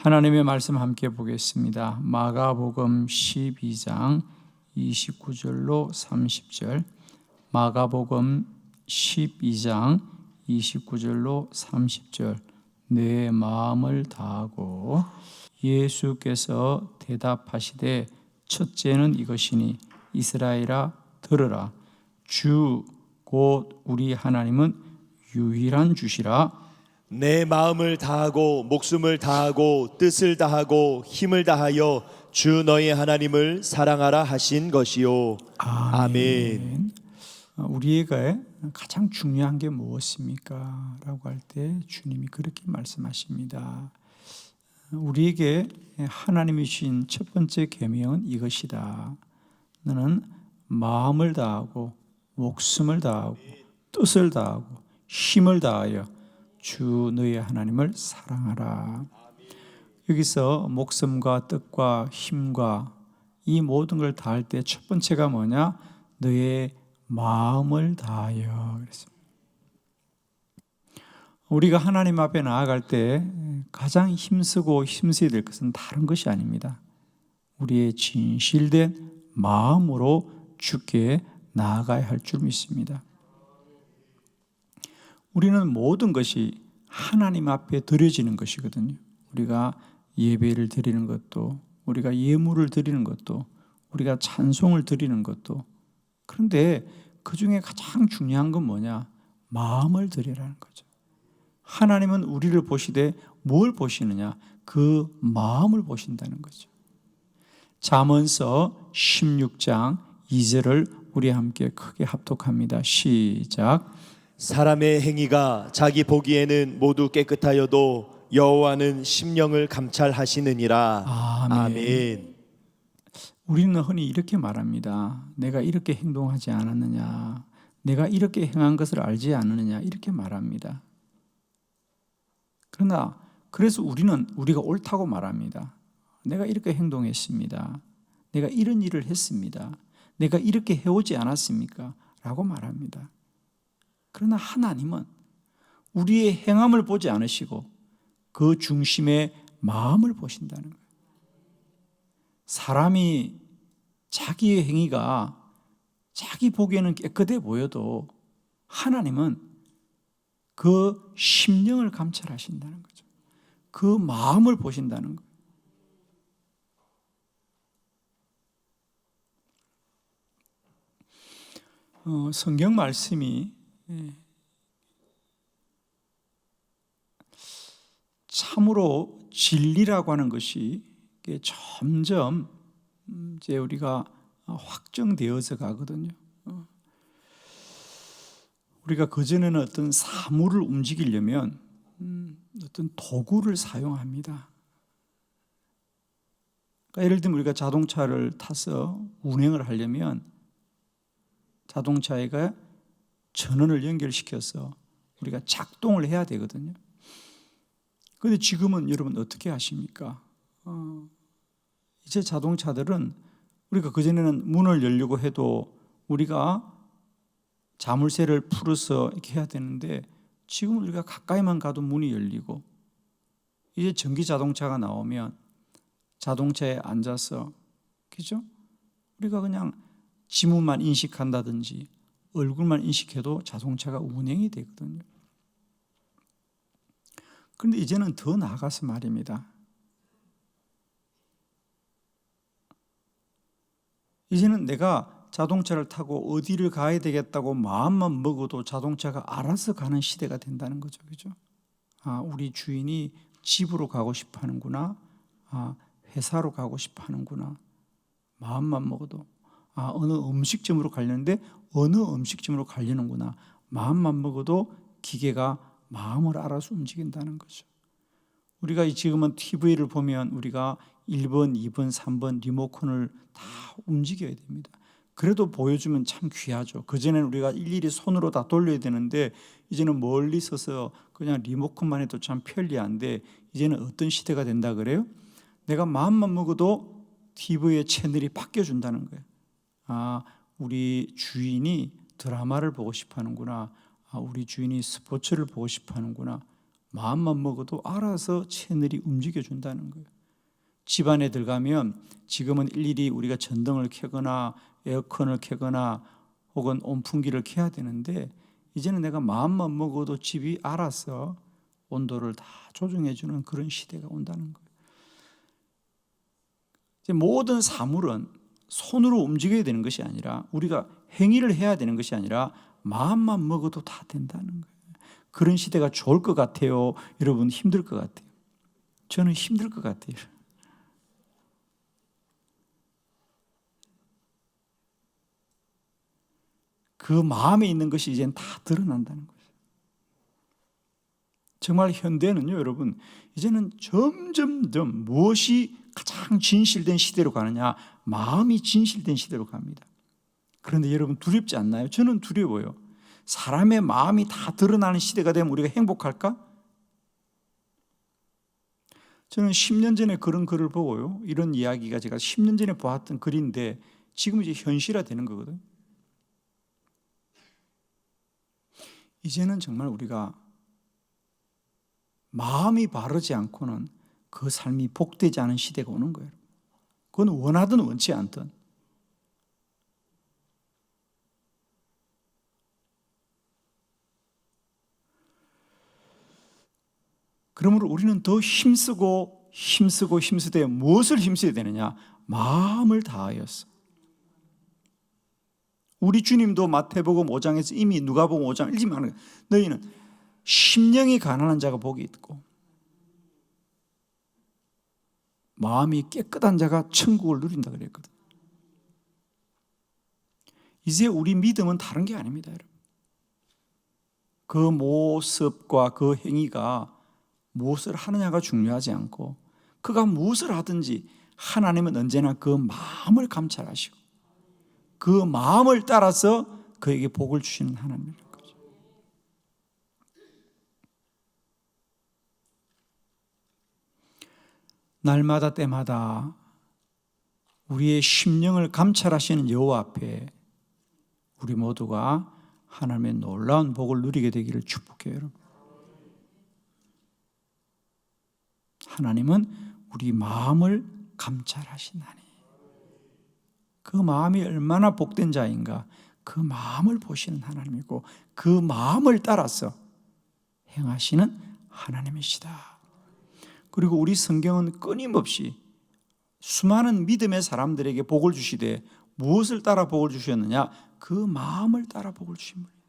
하나님의 말씀 함께 보겠습니다. 마가복음 12장 29절로 30절. 마가복음 12장 29절로 30절. 내 마음을 다하고. 예수께서 대답하시되 첫째는 이것이니 이스라엘아 들으라. 주 곧 우리 하나님은 유일한 주시라. 내 마음을 다하고 목숨을 다하고 뜻을 다하고 힘을 다하여 주 너희 하나님을 사랑하라 하신 것이요. 아멘. 우리에게 가장 중요한 게 무엇입니까? 라고 할 때 주님이 그렇게 말씀하십니다. 우리에게 하나님이 주신 첫 번째 계명은 이것이다. 너는 마음을 다하고 목숨을 다하고 뜻을 다하고 힘을 다하여 주 너의 하나님을 사랑하라. 여기서 목숨과 뜻과 힘과 이 모든 걸 다할 때 첫 번째가 뭐냐? 너의 마음을 다하여 그랬습니다. 우리가 하나님 앞에 나아갈 때 가장 힘쓰고 힘써야 될 것은 다른 것이 아닙니다. 우리의 진실된 마음으로 주께 나아가야 할 줄 믿습니다. 우리는 모든 것이 하나님 앞에 드려지는 것이거든요. 우리가 예배를 드리는 것도, 우리가 예물을 드리는 것도, 우리가 찬송을 드리는 것도. 그런데 그 중에 가장 중요한 건 뭐냐? 마음을 드리라는 거죠. 하나님은 우리를 보시되 뭘 보시느냐? 그 마음을 보신다는 거죠. 잠언서 16장 2절을 우리 함께 크게 합독합니다. 시작. 사람의 행위가 자기 보기에는 모두 깨끗하여도 여호와는 심령을 감찰하시느니라. 아멘. 우리는 흔히 이렇게 말합니다. 내가 이렇게 행동하지 않았느냐, 내가 이렇게 행한 것을 알지 않느냐, 이렇게 말합니다. 그러나 그래서 우리가 옳다고 말합니다. 내가 이렇게 행동했습니다. 내가 이런 일을 했습니다. 내가 이렇게 해오지 않았습니까? 라고 말합니다. 그러나 하나님은 우리의 행함을 보지 않으시고 그 중심의 마음을 보신다는 거예요. 사람이 자기의 행위가 자기 보기에는 깨끗해 보여도 하나님은 그 심령을 감찰하신다는 거죠. 그 마음을 보신다는 거예요. 성경 말씀이 참으로 진리라고 하는 것이 점점 이제 우리가 확정되어서 가거든요. 우리가 그전에는 어떤 사물을 움직이려면 어떤 도구를 사용합니다. 그러니까 예를 들면 우리가 자동차를 타서 운행을 하려면 자동차에가 전원을 연결시켜서 우리가 작동을 해야 되거든요. 그런데 지금은 여러분 어떻게 하십니까? 이제 자동차들은 우리가 그전에는 문을 열려고 해도 우리가 자물쇠를 풀어서 이렇게 해야 되는데 지금은 우리가 가까이만 가도 문이 열리고, 이제 전기 자동차가 나오면 자동차에 앉아서, 그죠? 우리가 그냥 지문만 인식한다든지 얼굴만 인식해도 자동차가 운행이 되거든요. 그런데 이제는 더 나아가서 말입니다. 이제는 내가 자동차를 타고 어디를 가야 되겠다고 마음만 먹어도 자동차가 알아서 가는 시대가 된다는 거죠. 그죠? 우리 주인이 집으로 가고 싶어 하는구나. 회사로 가고 싶어 하는구나. 마음만 먹어도. 어느 음식점으로 가려는데 어느 음식점으로 가려는구나. 마음만 먹어도 기계가 마음을 알아서 움직인다는 거죠. 우리가 지금은 TV를 보면 우리가 1번, 2번, 3번 리모컨을 다 움직여야 됩니다. 그래도 보여주면 참 귀하죠. 그전에는 우리가 일일이 손으로 다 돌려야 되는데 이제는 멀리 서서 그냥 리모컨만 해도 참 편리한데, 이제는 어떤 시대가 된다 그래요? 내가 마음만 먹어도 TV의 채널이 바뀌어준다는 거예요. 우리 주인이 드라마를 보고 싶어 하는구나. 우리 주인이 스포츠를 보고 싶어 하는구나. 마음만 먹어도 알아서 채널이 움직여준다는 거예요. 집안에 들어가면 지금은 일일이 우리가 전등을 켜거나 에어컨을 켜거나 혹은 온풍기를 켜야 되는데, 이제는 내가 마음만 먹어도 집이 알아서 온도를 다 조정해주는 그런 시대가 온다는 거예요. 이제 모든 사물은 손으로 움직여야 되는 것이 아니라, 우리가 행위를 해야 되는 것이 아니라 마음만 먹어도 다 된다는 거예요. 그런 시대가 좋을 것 같아요? 여러분 힘들 것 같아요? 저는 힘들 것 같아요. 그 마음에 있는 것이 이제는 다 드러난다는 거예요. 정말 현대는요, 여러분, 이제는 점점점 무엇이 가장 진실된 시대로 가느냐? 마음이 진실된 시대로 갑니다. 그런데 여러분 두렵지 않나요? 저는 두려워요. 사람의 마음이 다 드러나는 시대가 되면 우리가 행복할까? 저는 10년 전에 그런 글을 보고요, 이런 이야기가 제가 10년 전에 보았던 글인데 지금 이제 현실화되는 거거든요. 이제는 정말 우리가 마음이 바르지 않고는 그 삶이 복되지 않은 시대가 오는 거예요. 그건 원하든 원치 않든. 그러므로 우리는 더 힘쓰되 무엇을 힘써야 되느냐? 마음을 다하였어. 우리 주님도 마태복음 5장에서 이미 누가복음 5장 읽지만 하는 거예요. 너희는 심령이 가난한 자가 복이 있고 마음이 깨끗한 자가 천국을 누린다 그랬거든. 이제 우리 믿음은 다른 게 아닙니다, 여러분. 그 모습과 그 행위가 무엇을 하느냐가 중요하지 않고, 그가 무엇을 하든지 하나님은 언제나 그 마음을 감찰하시고 그 마음을 따라서 그에게 복을 주시는 하나님인 거죠. 날마다 때마다 우리의 심령을 감찰하시는 여호와 앞에 우리 모두가 하나님의 놀라운 복을 누리게 되기를 축복해요, 여러분. 하나님은 우리 마음을 감찰하시나니, 그 마음이 얼마나 복된 자인가 그 마음을 보시는 하나님이고 그 마음을 따라서 행하시는 하나님이시다. 그리고 우리 성경은 끊임없이 수많은 믿음의 사람들에게 복을 주시되 무엇을 따라 복을 주셨느냐? 그 마음을 따라 복을 주신 분이에요.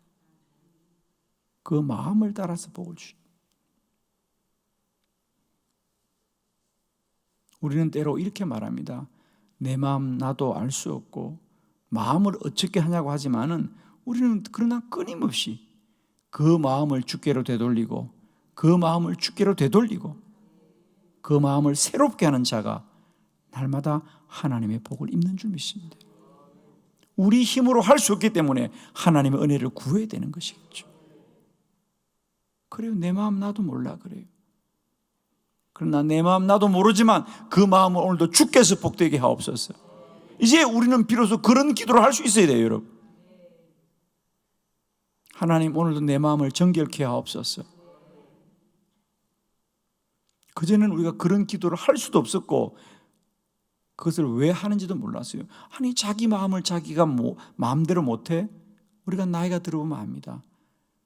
그 마음을 따라서 복을 주신 분이에요. 우리는 때로 이렇게 말합니다. 내 마음 나도 알 수 없고 마음을 어떻게 하냐고 하지만은 우리는 그러나 끊임없이 그 마음을 주께로 되돌리고 그 마음을 주께로 되돌리고 그 마음을 새롭게 하는 자가 날마다 하나님의 복을 입는 줄 믿습니다. 우리 힘으로 할 수 없기 때문에 하나님의 은혜를 구해야 되는 것이겠죠. 그래요. 내 마음 나도 몰라 그래요. 그러나 내 마음 나도 모르지만 그 마음을 오늘도 주께서 복되게 하옵소서. 이제 우리는 비로소 그런 기도를 할 수 있어야 돼요, 여러분. 하나님 오늘도 내 마음을 정결케 하옵소서. 그전에는 우리가 그런 기도를 할 수도 없었고 그것을 왜 하는지도 몰랐어요. 아니 자기 마음을 자기가 마음대로 못해? 우리가 나이가 들어보면 압니다.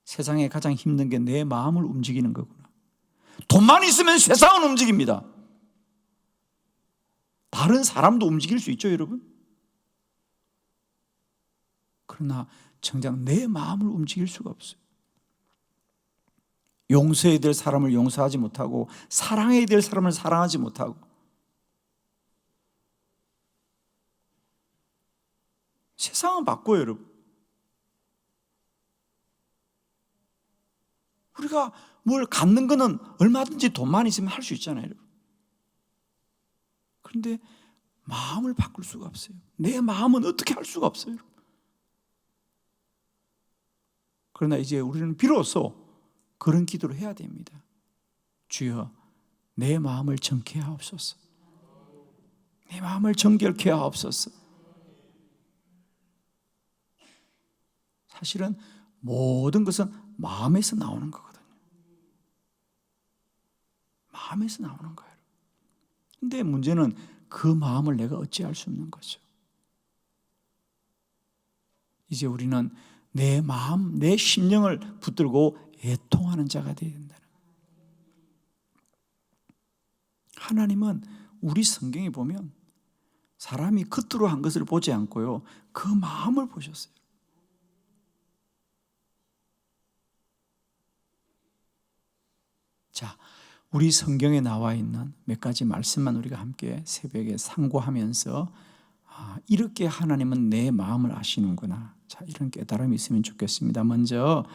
세상에 가장 힘든 게 내 마음을 움직이는 거구나. 돈만 있으면 세상은 움직입니다. 다른 사람도 움직일 수 있죠, 여러분. 그러나 정작 내 마음을 움직일 수가 없어요. 용서해야 될 사람을 용서하지 못하고 사랑해야 될 사람을 사랑하지 못하고 세상은 바꿔요, 여러분. 우리가 뭘 갖는 거는 얼마든지 돈만 있으면 할 수 있잖아요, 여러분. 그런데 마음을 바꿀 수가 없어요. 내 마음은 어떻게 할 수가 없어요, 여러분. 그러나 이제 우리는 비로소 그런 기도를 해야 됩니다. 주여, 내 마음을 정케 하옵소서. 내 마음을 정결케 하옵소서. 사실은 모든 것은 마음에서 나오는 거거든요. 마음에서 나오는 거예요. 근데 문제는 그 마음을 내가 어찌할 수 없는 거죠. 이제 우리는 내 마음, 내 심령을 붙들고 애통하는 자가 되어야 된다는 거예요. 하나님은 우리 성경에 보면 사람이 겉으로 한 것을 보지 않고요, 그 마음을 보셨어요. 자, 우리 성경에 나와 있는 몇 가지 말씀만 우리가 함께 새벽에 상고하면서 이렇게 하나님은 내 마음을 아시는구나. 자, 이런 깨달음이 있으면 좋겠습니다. 먼저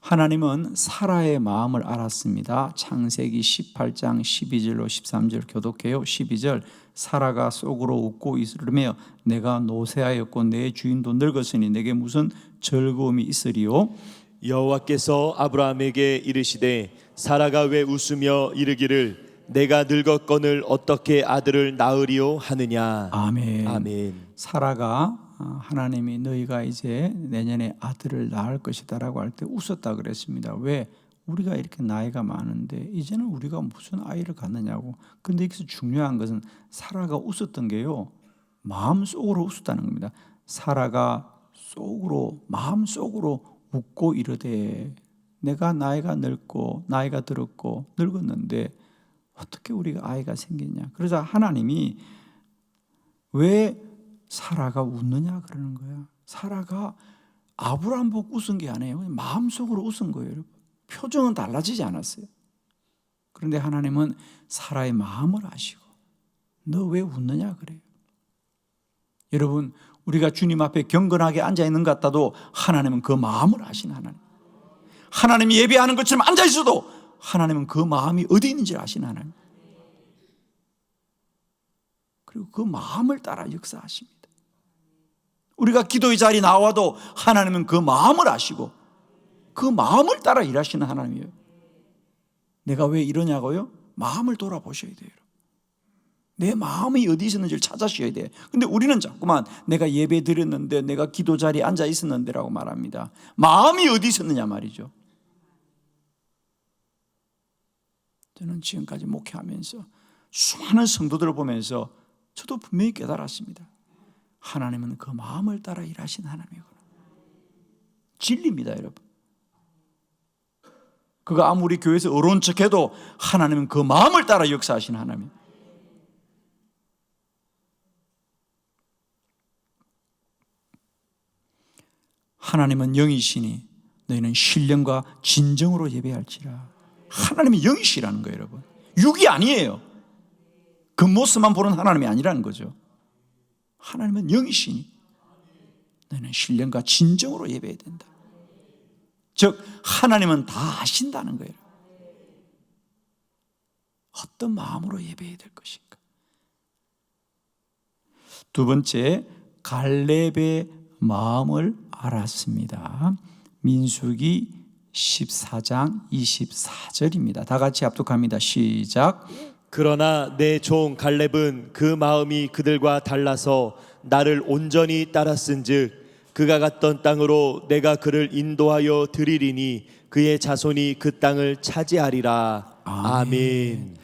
하나님은 사라의 마음을 알았습니다. 창세기 18장 12절로 13절 교독해요. 12절 사라가 속으로 웃고 이르며 내가 노쇠하였고 내 주인도 늙었으니 내게 무슨 즐거움이 있으리요. 여호와께서 아브라함에게 이르시되 사라가 왜 웃으며 이르기를 내가 늙었거늘 어떻게 아들을 낳으리요 하느냐. 아멘. 아멘. 사라가 하나님이 너희가 이제 내년에 아들을 낳을 것이다라고 할 때 웃었다 그랬습니다. 왜? 우리가 이렇게 나이가 많은데 이제는 우리가 무슨 아이를 갖느냐고. 근데 여기서 중요한 것은 사라가 웃었던 게요, 마음속으로 웃었다는 겁니다. 사라가 마음속으로 웃고 이르되 내가 나이가 늙고 나이가 들었고 늙었는데 어떻게 우리가 아이가 생겼냐. 그래서 하나님이 왜 사라가 웃느냐 그러는 거야. 사라가 아브라함 보고 웃은 게 아니에요. 마음속으로 웃은 거예요. 여러분. 표정은 달라지지 않았어요. 그런데 하나님은 사라의 마음을 아시고 너 왜 웃느냐 그래요. 여러분, 우리가 주님 앞에 경건하게 앉아 있는 것 같아도 하나님은 그 마음을 아시는 하나님. 하나님이 예배하는 것처럼 앉아 있어도 하나님은 그 마음이 어디 있는지 아시는 하나님. 그리고 그 마음을 따라 역사하십니다. 우리가 기도의 자리에 나와도 하나님은 그 마음을 아시고 그 마음을 따라 일하시는 하나님이에요. 내가 왜 이러냐고요? 마음을 돌아보셔야 돼요. 내 마음이 어디 있었는지를 찾아셔야 돼요. 근데 우리는 자꾸만 내가 예배 드렸는데 내가 기도 자리에 앉아 있었는데 라고 말합니다. 마음이 어디 있었느냐 말이죠. 저는 지금까지 목회하면서 수많은 성도들을 보면서 저도 분명히 깨달았습니다. 하나님은 그 마음을 따라 일하신 하나님이구나. 진리입니다, 여러분. 그가 아무리 교회에서 어려운 척해도 하나님은 그 마음을 따라 역사하신 하나님. 하나님은 영이시니 너희는 신령과 진정으로 예배할지라. 하나님이 영이시라는 거예요, 여러분. 육이 아니에요. 겉모습만 보는 하나님이 아니라는 거죠. 하나님은 영이시니 너희는 신령과 진정으로 예배해야 된다. 즉 하나님은 다 아신다는 거예요. 어떤 마음으로 예배해야 될 것인가. 두 번째, 갈렙의 마음을 알았습니다. 민수기 14장 24절입니다. 다 같이 합독합니다. 시작. 그러나 내 종 갈렙은 그 마음이 그들과 달라서 나를 온전히 따랐은즉 그가 갔던 땅으로 내가 그를 인도하여 드리리니 그의 자손이 그 땅을 차지하리라. 아멘.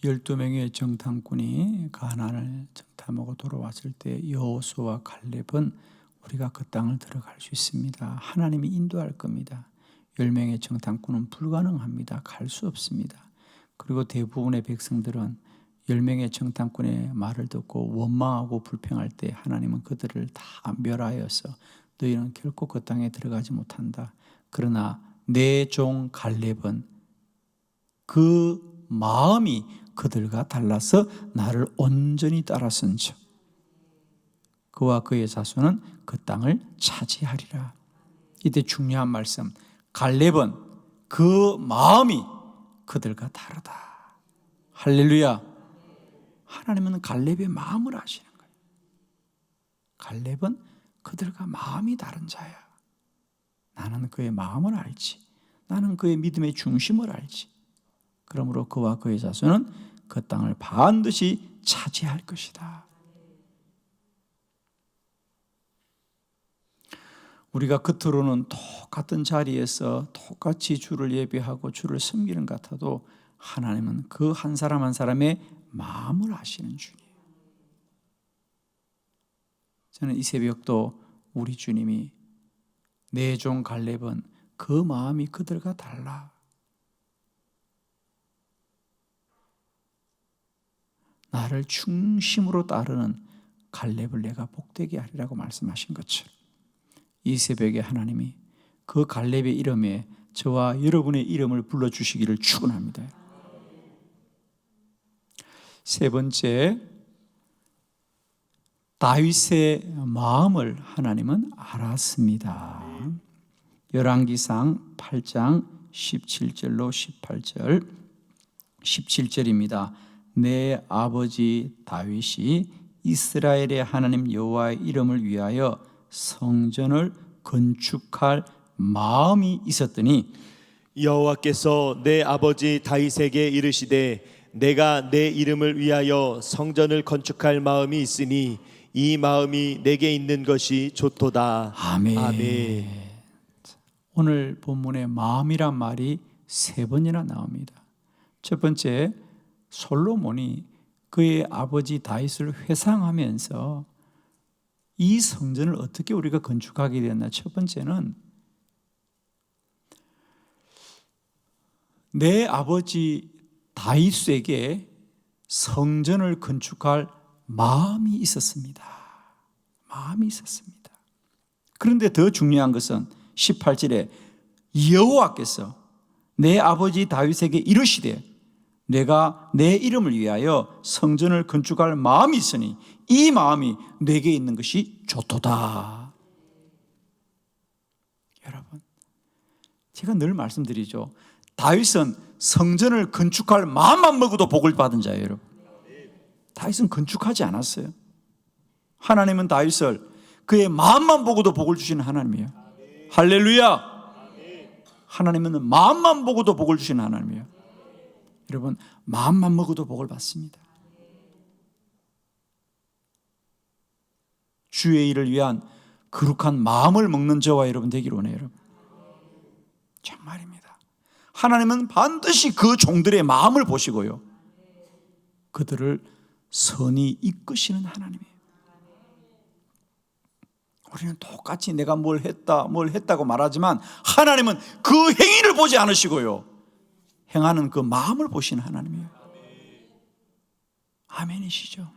12명의 정탐꾼이 가나안을 정탐하고 돌아왔을 때 여호수아와 갈렙은 우리가 그 땅을 들어갈 수 있습니다. 하나님이 인도할 겁니다. 10명의 정탐꾼은 불가능합니다. 갈 수 없습니다. 그리고 대부분의 백성들은 10명의 정탐꾼의 말을 듣고 원망하고 불평할 때 하나님은 그들을 다 멸하여서 너희는 결코 그 땅에 들어가지 못한다. 그러나 내 종 갈렙은 그 마음이 그들과 달라서 나를 온전히 따랐은즉 그와 그의 자손은 그 땅을 차지하리라. 이때 중요한 말씀, 갈렙은 그 마음이 그들과 다르다. 할렐루야. 하나님은 갈렙의 마음을 아시는 거예요. 갈렙은 그들과 마음이 다른 자야. 나는 그의 마음을 알지. 나는 그의 믿음의 중심을 알지. 그러므로 그와 그의 자손은 그 땅을 반드시 차지할 것이다. 우리가 겉으로는 똑같은 자리에서 똑같이 주를 예배하고 주를 섬기는 것 같아도 하나님은 그 한 사람 한 사람의 마음을 아시는 주님. 저는 이 새벽도 우리 주님이 내 종 갈렙은 그 마음이 그들과 달라. 나를 중심으로 따르는 갈렙을 내가 복되게 하리라고 말씀하신 것처럼 이 새벽에 하나님이 그 갈렙의 이름에 저와 여러분의 이름을 불러주시기를 축원합니다. 세 번째, 다윗의 마음을 하나님은 알았습니다. 열왕기상 8장 17절로 18절 17절입니다. 내 아버지 다윗이 이스라엘의 하나님 여호와의 이름을 위하여 성전을 건축할 마음이 있었더니 여호와께서 내 아버지 다윗에게 이르시되 내가 내 이름을 위하여 성전을 건축할 마음이 있으니 이 마음이 내게 있는 것이 좋도다. 아멘. 아멘. 오늘 본문에 마음이란 말이 세 번이나 나옵니다. 첫 번째, 솔로몬이 그의 아버지 다윗을 회상하면서 이 성전을 어떻게 우리가 건축하게 되었나. 첫 번째는 내 아버지 다윗에게 성전을 건축할 마음이 있었습니다. 마음이 있었습니다. 그런데 더 중요한 것은 18절에 여호와께서 내 아버지 다윗에게 이르시되 내가 내 이름을 위하여 성전을 건축할 마음이 있으니 이 마음이 내게 있는 것이 좋도다. 여러분, 제가 늘 말씀드리죠. 다윗은 성전을 건축할 마음만 먹어도 복을 받은 자예요. 여러분, 다윗은 건축하지 않았어요. 하나님은 다윗을 그의 마음만 보고도 복을 주시는 하나님이에요. 할렐루야. 하나님은 마음만 보고도 복을 주시는 하나님이에요. 여러분, 마음만 먹어도 복을 받습니다. 주의 일을 위한 거룩한 마음을 먹는 저와 여러분 되기를 원해요. 여러분, 정말입니다. 하나님은 반드시 그 종들의 마음을 보시고요, 그들을 선히 이끄시는 하나님이에요. 우리는 똑같이 내가 뭘 했다고 말하지만 하나님은 그 행위를 보지 않으시고요, 행하는 그 마음을 보시는 하나님이에요. 아멘이시죠?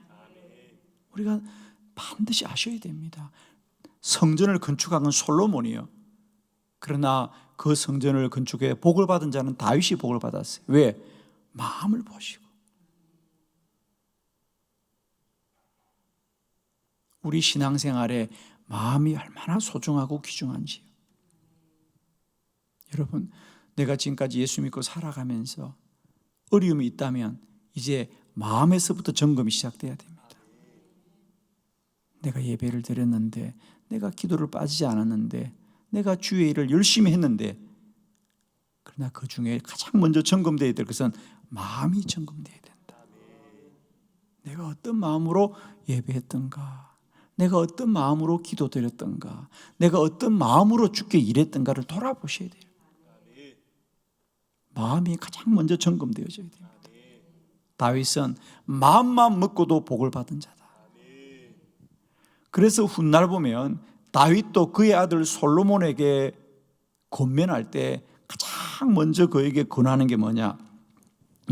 우리가 반드시 아셔야 됩니다. 성전을 건축한 건 솔로몬이요, 그러나 그 성전을 건축해 복을 받은 자는 다윗이 복을 받았어요. 왜? 마음을 보시고. 우리 신앙생활에 마음이 얼마나 소중하고 귀중한지요. 여러분, 내가 지금까지 예수 믿고 살아가면서 어려움이 있다면 이제 마음에서부터 점검이 시작돼야 됩니다. 내가 예배를 드렸는데, 내가 기도를 빠지지 않았는데, 내가 주의 일을 열심히 했는데, 그러나 그 중에 가장 먼저 점검돼야 될 것은 마음이 점검돼야 된다. 내가 어떤 마음으로 예배했던가, 내가 어떤 마음으로 기도드렸던가, 내가 어떤 마음으로 주께 일했던가를 돌아보셔야 돼요. 마음이 가장 먼저 점검되어져야 됩니다. 다윗은 마음만 먹고도 복을 받은 자다. 그래서 훗날 보면 다윗도 그의 아들 솔로몬에게 권면할 때 가장 먼저 그에게 권하는 게 뭐냐?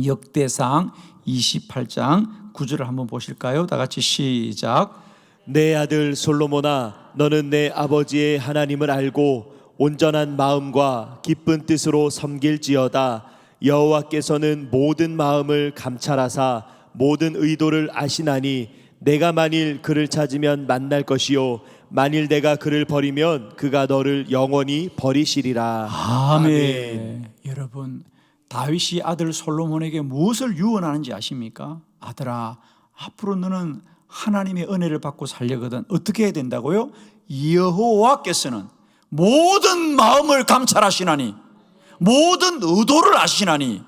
역대상 28장 9절을 한번 보실까요? 다 같이 시작. 내 아들 솔로몬아, 너는 내 아버지의 하나님을 알고 온전한 마음과 기쁜 뜻으로 섬길지어다. 여호와께서는 모든 마음을 감찰하사 모든 의도를 아시나니 내가 만일 그를 찾으면 만날 것이요 만일 내가 그를 버리면 그가 너를 영원히 버리시리라. 아멘. 여러분, 다윗이 아들 솔로몬에게 무엇을 유언하는지 아십니까? 아들아, 앞으로 너는 하나님의 은혜를 받고 살려거든 어떻게 해야 된다고요? 여호와께서는 모든 마음을 감찰하시나니 모든 의도를 아시나니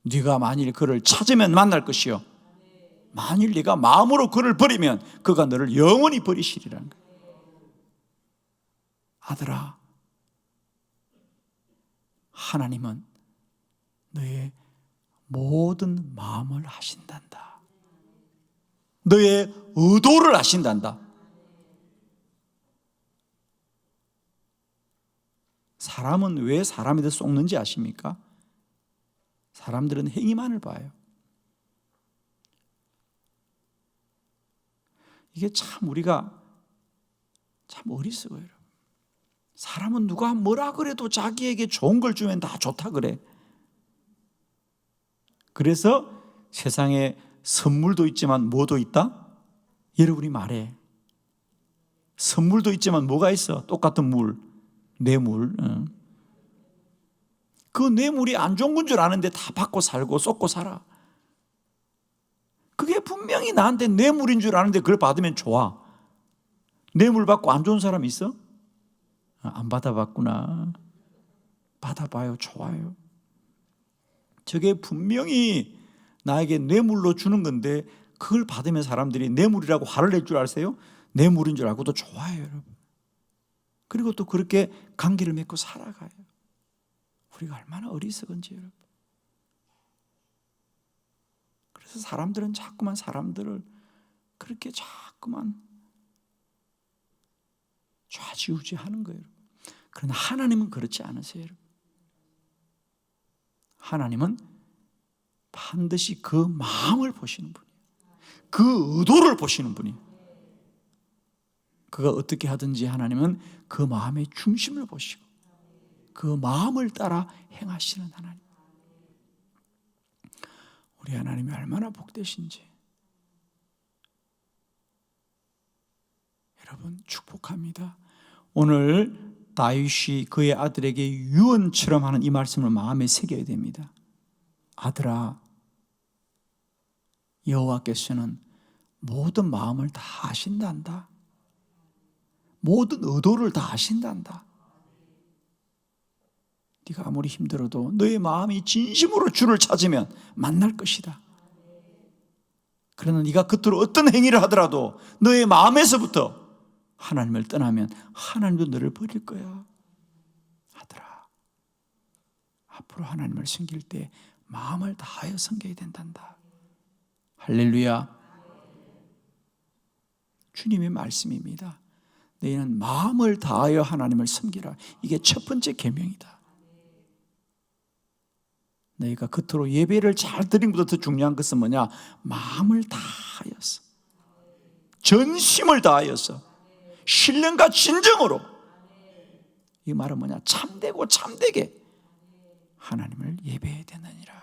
네가 만일 그를 찾으면 만날 것이요 만일 네가 마음으로 그를 버리면 그가 너를 영원히 버리시리라는 거예요. 하나님은 너의 모든 마음을 아신단다. 너의 의도를 아신단다. 사람은 왜 사람에게 속는지 아십니까? 사람들은 행위만을 봐요. 이게 참 우리가 참 어리석어요. 여러분. 사람은 누가 뭐라 그래도 자기에게 좋은 걸 주면 다 좋다 그래. 그래서 세상에 선물도 있지만 뭐도 있다? 여러분이 말해. 선물도 있지만 뭐가 있어? 똑같은 물, 뇌물. 그 뇌물이 안 좋은 건 줄 아는데 다 받고 살고 쏟고 살아. 그게 분명히 나한테 뇌물인 줄 아는데 그걸 받으면 좋아. 뇌물 받고 안 좋은 사람 있어? 안 받아봤구나. 받아봐요. 좋아요. 저게 분명히 나에게 뇌물로 주는 건데 그걸 받으면 사람들이 뇌물이라고 화를 낼 줄 아세요? 뇌물인 줄 알고도 좋아해요, 여러분. 그리고 또 그렇게 관계를 맺고 살아가요. 우리가 얼마나 어리석은지, 여러분. 그래서 사람들은 자꾸만 사람들을 그렇게 자꾸만 좌지우지하는 거예요. 그러나 하나님은 그렇지 않으세요, 여러분. 하나님은 반드시 그 마음을 보시는 분이에요. 그 의도를 보시는 분이에요. 그가 어떻게 하든지 하나님은 그 마음의 중심을 보시고 그 마음을 따라 행하시는 하나님. 우리 하나님이 얼마나 복되신지 여러분 축복합니다. 오늘 다윗이 그의 아들에게 유언처럼 하는 이 말씀을 마음에 새겨야 됩니다. 아들아, 여호와께서는 모든 마음을 다 아신단다. 모든 의도를 다 아신단다. 네가 아무리 힘들어도 너의 마음이 진심으로 주를 찾으면 만날 것이다. 그러나 네가 겉으로 어떤 행위를 하더라도 너의 마음에서부터 하나님을 떠나면 하나님도 너를 버릴 거야. 아들아, 앞으로 하나님을 섬길 때 마음을 다하여 섬겨야 된단다. 할렐루야. 주님의 말씀입니다. 너희는 마음을 다하여 하나님을 섬기라. 이게 첫 번째 계명이다. 너희가 겉으로 예배를 잘 드린 것보다 더 중요한 것은 뭐냐? 마음을 다하여서, 전심을 다하여서, 신령과 진정으로. 이 말은 뭐냐? 참되고 참되게 하나님을 예배해야 되느니라.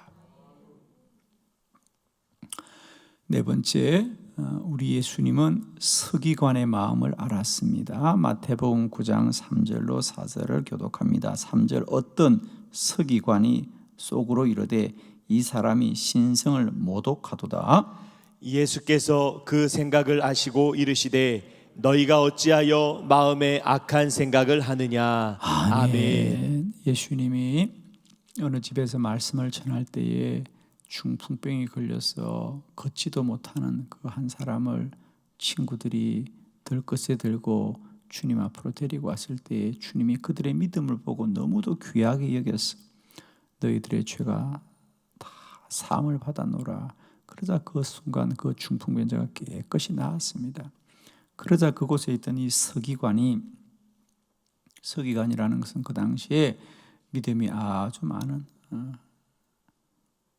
네 번째, 우리 예수님은 서기관의 마음을 알았습니다. 마태복음 9장 3절로 4절을 교독합니다. 3절, 어떤 서기관이 속으로 이르되 이 사람이 신성을 모독하도다. 예수께서 그 생각을 아시고 이르시되 너희가 어찌하여 마음에 악한 생각을 하느냐. 아멘. 예수님이 어느 집에서 말씀을 전할 때에 중풍병이 걸려서 걷지도 못하는 그 한 사람을 친구들이 들것에 들고 주님 앞으로 데리고 왔을 때에 주님이 그들의 믿음을 보고 너무도 귀하게 여겼어. 너희들의 죄가 다 사함을 받아노라. 그러자 그 순간 그 중풍병자가 깨끗이 나았습니다. 그러자 그곳에 있던 이 서기관이라는 것은 그 당시에 믿음이 아주 많은,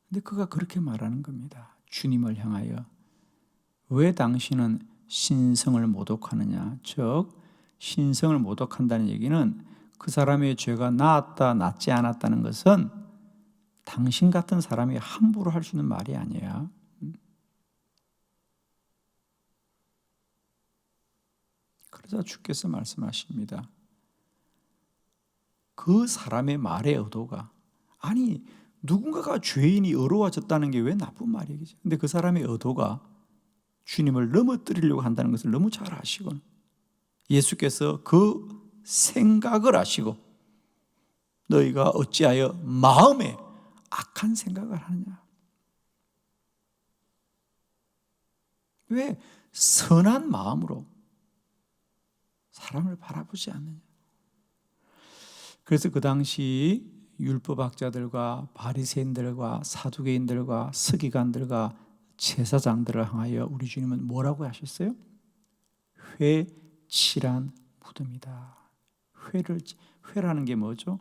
근데 그가 그렇게 말하는 겁니다. 주님을 향하여 왜 당신은 신성을 모독하느냐. 즉 신성을 모독한다는 얘기는 그 사람의 죄가 나았다 낫지 않았다는 것은 당신 같은 사람이 함부로 할 수 있는 말이 아니야. 그러자 주께서 말씀하십니다. 그 사람의 말의 의도가, 아니 누군가가 죄인이 의로워졌다는 게 왜 나쁜 말이겠지. 근데 그 사람의 의도가 주님을 넘어뜨리려고 한다는 것을 너무 잘 아시고 예수께서 그 생각을 아시고 너희가 어찌하여 마음에 악한 생각을 하느냐. 왜 선한 마음으로 사람을 바라보지 않느냐. 그래서 그 당시 율법학자들과 바리새인들과 사두개인들과 서기관들과 제사장들을 향하여 우리 주님은 뭐라고 하셨어요? 회칠한 무덤이다. 회라는 게 뭐죠?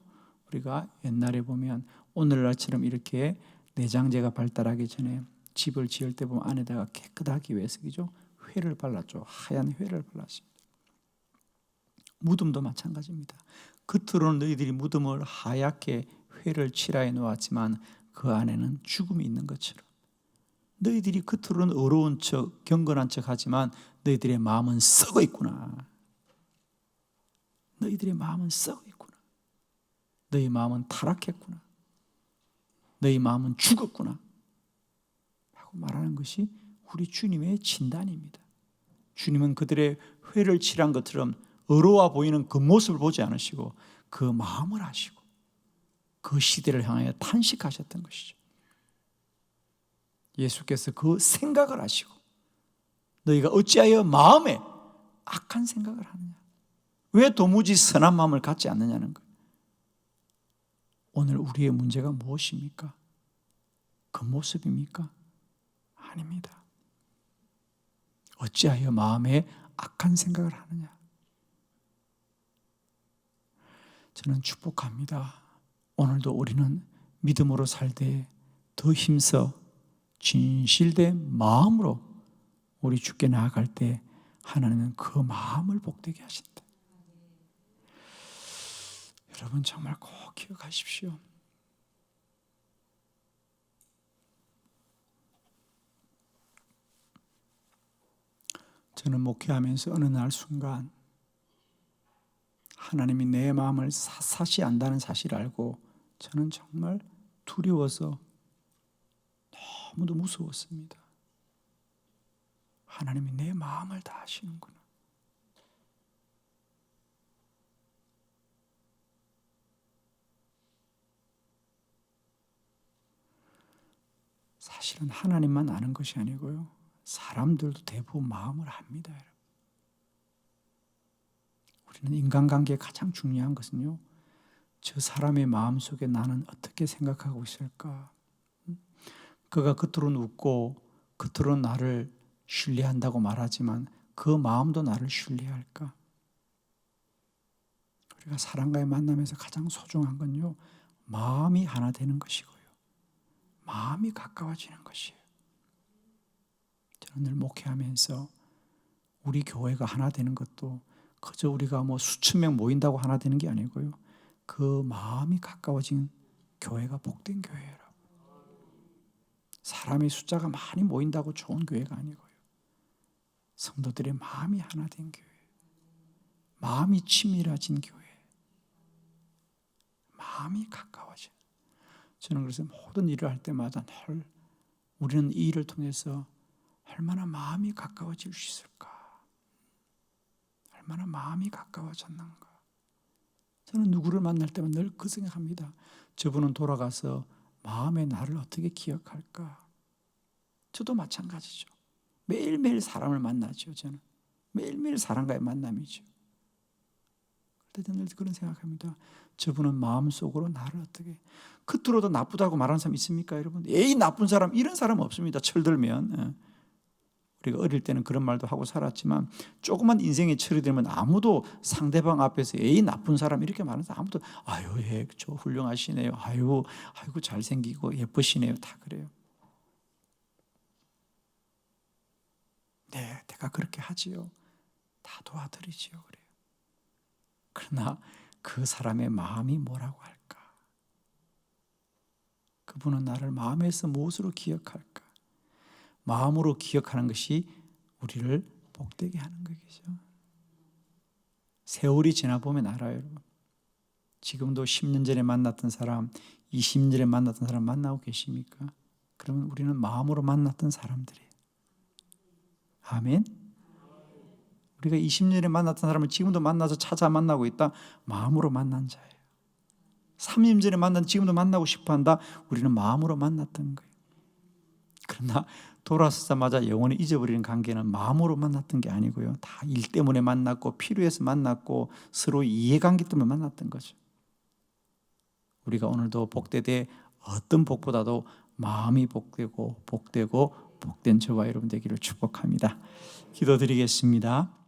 우리가 옛날에 보면 오늘날처럼 이렇게 내장재가 발달하기 전에 집을 지을 때 보면 안에다가 깨끗하기 위해서 그죠? 회를 발랐죠. 하얀 회를 발랐습니다. 무덤도 마찬가지입니다. 겉으로는 너희들이 무덤을 하얗게 회를 칠하여 놓았지만 그 안에는 죽음이 있는 것처럼 너희들이 겉으로는 어려운 척 경건한 척 하지만 너희들의 마음은 썩어 있구나. 너희들의 마음은 썩어 있구나. 너희 마음은 타락했구나. 너희 마음은 죽었구나 하고 말하는 것이 우리 주님의 진단입니다. 주님은 그들의 회를 칠한 것처럼 어려워 보이는 그 모습을 보지 않으시고 그 마음을 아시고 그 시대를 향하여 탄식하셨던 것이죠. 예수께서 그 생각을 하시고 너희가 어찌하여 마음에 악한 생각을 하느냐, 왜 도무지 선한 마음을 갖지 않느냐는 거예요. 오늘 우리의 문제가 무엇입니까? 그 모습입니까? 아닙니다. 어찌하여 마음에 악한 생각을 하느냐. 저는 축복합니다. 오늘도 우리는 믿음으로 살 때 더 힘써 진실된 마음으로 우리 주께 나아갈 때 하나님은 그 마음을 복되게 하신다. 여러분 정말 꼭 기억하십시오. 저는 목회하면서 어느 날 순간 하나님이 내 마음을 사사시 안다는 사실을 알고 저는 정말 두려워서 너무도 무서웠습니다. 하나님이 내 마음을 다 아시는구나. 사실은 하나님만 아는 것이 아니고요, 사람들도 대부분 마음을 압니다. 우리는 인간관계에 가장 중요한 것은요, 저 사람의 마음속에 나는 어떻게 생각하고 있을까? 그가 겉으로는 웃고 겉으로는 나를 신뢰한다고 말하지만 그 마음도 나를 신뢰할까? 우리가 사람과의 만남에서 가장 소중한 건요, 마음이 하나 되는 것이고요, 마음이 가까워지는 것이에요. 저는 늘 목회하면서 우리 교회가 하나 되는 것도 그저 우리가 뭐 수천 명 모인다고 하나 되는 게 아니고요, 그 마음이 가까워진 교회가 복된 교회라고. 사람의 숫자가 많이 모인다고 좋은 교회가 아니고요, 성도들의 마음이 하나 된 교회, 마음이 친밀해진 교회, 마음이 가까워진. 저는 그래서 모든 일을 할 때마다 늘 우리는 이 일을 통해서 얼마나 마음이 가까워질 수 있을까, 얼마나 마음이 가까워졌는가. 저는 누구를 만날 때마다 늘 그 생각합니다. 저분은 돌아가서 마음의 나를 어떻게 기억할까. 저도 마찬가지죠. 매일매일 사람을 만나죠. 저는 매일매일 사람과의 만남이죠. 그럴 때 늘 그런 생각합니다. 저분은 마음속으로 나를 어떻게, 겉으로도 나쁘다고 말하는 사람 있습니까 여러분? 에이 나쁜 사람, 이런 사람 없습니다. 철들면. 우리가 어릴 때는 그런 말도 하고 살았지만 조그만 인생의 철이 되면 아무도 상대방 앞에서 에이 나쁜 사람 이렇게 말하는 사람 아무도 아유 예, 저 훌륭하시네요. 아이고 잘생기고 예쁘시네요. 다 그래요. 네, 내가 그렇게 하지요. 다 도와드리지요. 그래요. 그러나 그 사람의 마음이 뭐라고 할까? 그분은 나를 마음에서 무엇으로 기억할까? 마음으로 기억하는 것이 우리를 복되게 하는 것이죠. 세월이 지나보면 알아요, 여러분. 지금도 10년 전에 만났던 사람, 20년 전에 만났던 사람 만나고 계십니까? 그러면 우리는 마음으로 만났던 사람들이에요. 아멘? 우리가 20년 전에 만났던 사람을 지금도 만나서 찾아 만나고 있다? 마음으로 만난 자예요. 3년 전에 만난 지금도 만나고 싶어한다? 우리는 마음으로 만났던 거예요. 그러나 돌아서자마자 영원히 잊어버리는 관계는 마음으로 만났던 게 아니고요, 다 일 때문에 만났고 필요해서 만났고 서로 이해관계 때문에 만났던 거죠. 우리가 오늘도 복되되 어떤 복보다도 마음이 복되고 복된 저와 여러분 되기를 축복합니다. 기도드리겠습니다.